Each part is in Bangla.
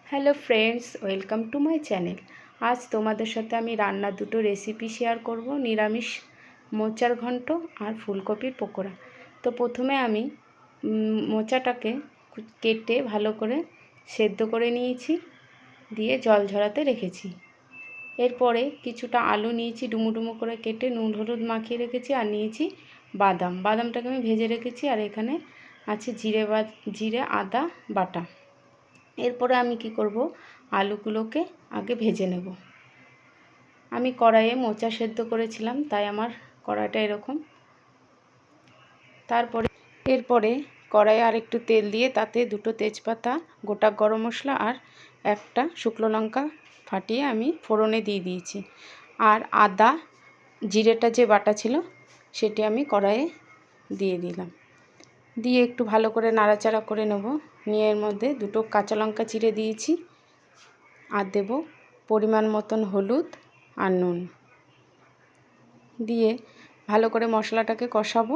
Hello friends, welcome to my channel. আজ তোমাদের সাথে আমি রান্নার দুটো রেসিপি শেয়ার করব, নিরামিষ মোচার ঘন্ট আর ফুলকপির পকোড়া। তো প্রথমে আমি মোচাটাকে কেটে ভালো করে সেদ্ধ করে নিয়েছি, দিয়ে জল ঝরাতে রেখেছি। এরপরে কিছুটা আলু নিয়েছি, ডুমো ডুমো করে কেটে নুন হলুদ মাখিয়ে রেখেছি। আর নিয়েছি বাদামটাকে আমি ভেজে রেখেছি। আর এখানে আছে জিরে আদা বাটা। এরপরে আমি কি করব, আলুগুলোকে আগে ভেজে নেব। আমি কড়াইয়ে মোচা সেদ্ধ করেছিলাম, তাই আমার কড়াইটা এরকম। এরপরে কড়াইয়ে আর একটু তেল দিয়ে তাতে দুটো তেজপাতা, গোটা গরম মশলা আর একটা শুকনো লঙ্কা ফাটিয়ে আমি ফোড়নে দিয়ে দিয়েছি। আর আদা জিরেটা যে বাটা ছিল সেটি আমি কড়াইয়ে দিয়ে দিলাম। দিয়ে একটু ভালো করে নাড়াচাড়া করে নেব। নিয়ে এর মধ্যে দুটো কাঁচা লঙ্কা চিড়ে দিয়েছি আর দেব পরিমাণ মতন হলুদ আর নুন। দিয়ে ভালো করে মশলাটাকে কষাবো।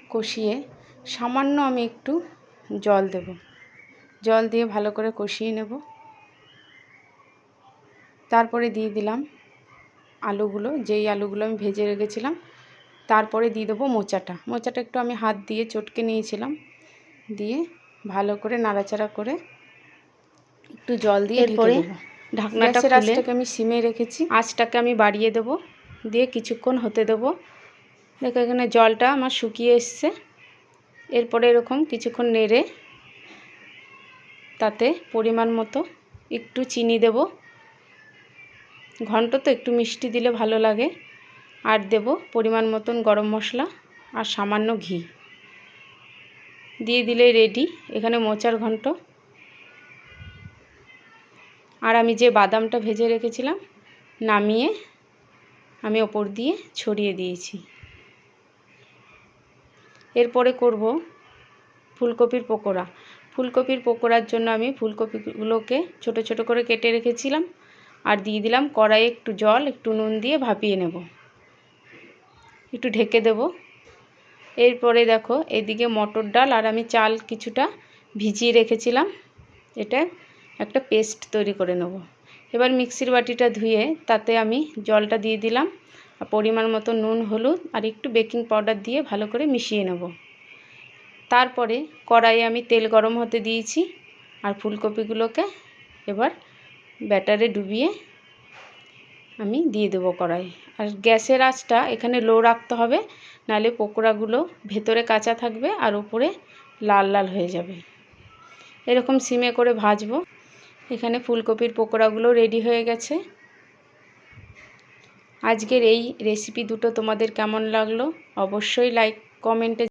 কষিয়ে সামান্য আমি একটু জল দেব। জল দিয়ে ভালো করে কষিয়ে নেব। তারপরে দিয়ে দিলাম আলুগুলো, যেই আলুগুলো আমি ভেজে রেখেছিলাম। তারপরে দিয়ে দেবো মোচাটা একটু আমি হাত দিয়ে চটকে নিয়েছিলাম। দিয়ে ভালো করে নাড়াচাড়া করে একটু জল দিয়ে ঢেকে দেবো। ঢাকনাটা খুলে আঁচটাকে আমি সিমে রেখেছি, আঁচটাকে আমি বাড়িয়ে দেব। দিয়ে কিছুক্ষণ হতে দেব। দেখো এখানে জলটা আমার শুকিয়ে এসছে। এরপরে এরকম কিছুক্ষণ নেড়ে তাতে পরিমাণ মতো একটু চিনি দেব। ঘন্ট তো একটু মিষ্টি দিলে ভালো লাগে। আর দেব পরিমাণ মতন গরম মশলা আর সামান্য ঘি। দিয়ে দিলে রেডি এখানে মোচার ঘন্ট। আর আমি যে বাদামটা ভেজে রেখেছিলাম নামিয়ে আমি ওপর দিয়ে ছড়িয়ে দিয়েছি। এরপরে করব ফুলকপির পকোড়া। ফুলকপির পকোড়ার জন্য আমি ফুলকপিগুলোকে ছোট ছোট করে কেটে রেখেছিলাম। আর দিয়ে দিলাম কড়াইয়ে একটু জল, একটু নুন দিয়ে ভাপিয়ে নেব। একটু ঢেকে দেব। এরপরে দেখো এদিকে মটর ডাল আর আমি চাল কিছুটা ভিজিয়ে রেখেছিলাম। এটা একটা পেস্ট তৈরি করে নেব। এবার মিক্সির বাটিটা ধুয়ে তাতে আমি জলটা দিয়ে দিলাম। আর পরিমাণ মতো নুন হলুদ আর একটু বেকিং পাউডার দিয়ে ভালো করে মিশিয়ে নেব। তারপরে কড়াইয়ে আমি তেল গরম হতে দিয়েছি। আর ফুলকপিগুলোকে এবার ব্যাটারে ডুবিয়ে আমি দিয়ে দেবো কড়াই। আর গ্যাসের আঁচটা এখানে লো রাখতে হবে, নাহলে পকোড়াগুলো ভেতরে কাঁচা থাকবে আর উপরে লাল লাল হয়ে যাবে। এরকম সিমে করে ভাজবো। এখানে ফুলকপির পকোড়াগুলো রেডি হয়ে গেছে। আজকের এই রেসিপি দুটো তোমাদের কেমন লাগলো অবশ্যই লাইক কমেন্টে